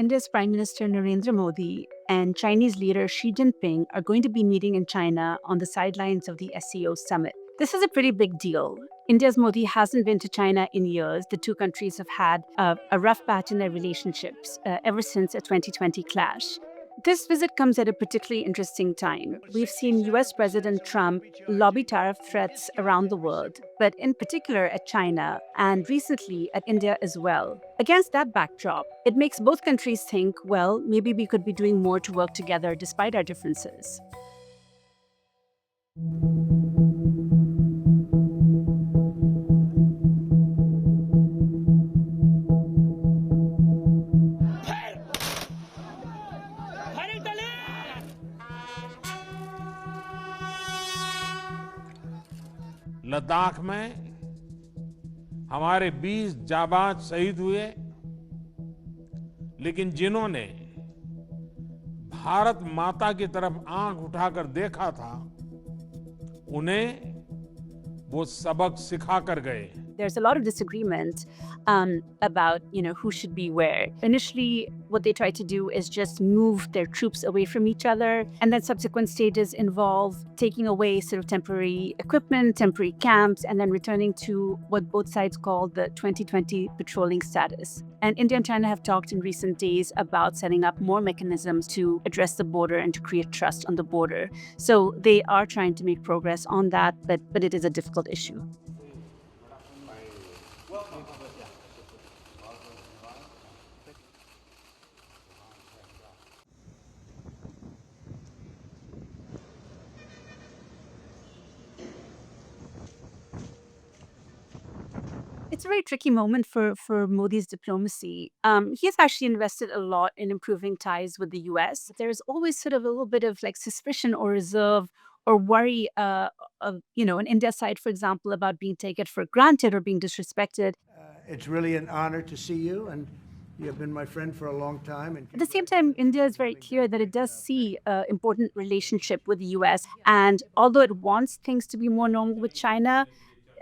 India's Prime Minister Narendra Modi and Chinese leader Xi Jinping are going to be meeting in China on the sidelines of the SCO summit. This is a pretty big deal. India's Modi hasn't been to China in years. The two countries have had a rough patch in their relationships ever since a 2020 clash. This visit comes at a particularly interesting time. We've seen US President Trump lobby tariff threats around the world, but in particular at China and recently at India as well. Against that backdrop, it makes both countries think, well, maybe we could be doing more to work together despite our differences. Ladakh में हमारे 20 जाबाज शहीद हुए, लेकिन जिन्होंने भारत माता की तरफ आंख उठाकर देखा था, उन्हें वो सबक सिखा कर गए। There's a lot of disagreement about, who should be where. Initially, what they try to do is just move their troops away from each other. And then subsequent stages involve taking away sort of temporary equipment, temporary camps, and then returning to what both sides call the 2020 patrolling status. And India and China have talked in recent days about setting up more mechanisms to address the border and to create trust on the border. So they are trying to make progress on that, but it is a difficult issue. It's a very tricky moment for Modi's diplomacy. He has actually invested a lot in improving ties with the US. There's always sort of a little bit of like suspicion or reserve or worry on India's side, for example, about being taken for granted or being disrespected. It's really an honor to see you, and you have been my friend for a long time. At the same time, India is very clear that it does see an important relationship with the US. And although it wants things to be more normal with China,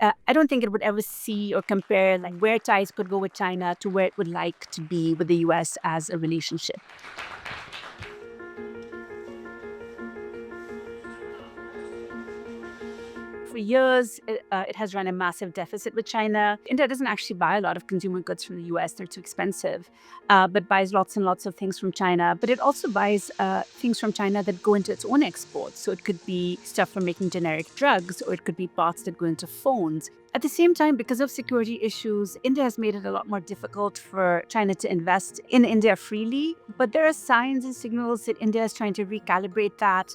I don't think it would ever see or compare like where ties could go with China to where it would like to be with the US as a relationship. For years, it has run a massive deficit with China. India doesn't actually buy a lot of consumer goods from the US. They're too expensive, but buys lots and lots of things from China. But it also buys things from China that go into its own exports. So it could be stuff for making generic drugs, or it could be parts that go into phones. At the same time, because of security issues, India has made it a lot more difficult for China to invest in India freely. But there are signs and signals that India is trying to recalibrate that.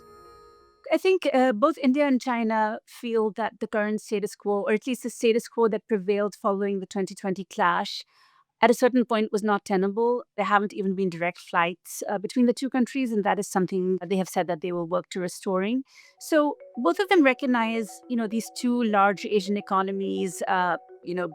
I think both India and China feel that the current status quo, or at least the status quo that prevailed following the 2020 clash, at a certain point was not tenable. There haven't even been direct flights between the two countries, and that is something that they have said that they will work to restoring. So both of them recognize, these two large Asian economies,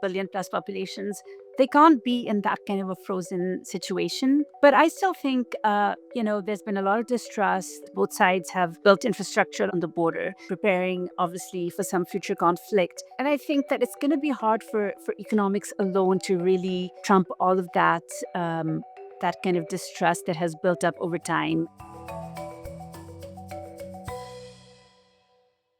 billion plus populations. They can't be in that kind of a frozen situation. But I still think, there's been a lot of distrust. Both sides have built infrastructure on the border, preparing, obviously, for some future conflict. And I think that it's going to be hard for economics alone to really trump all of that, that kind of distrust that has built up over time.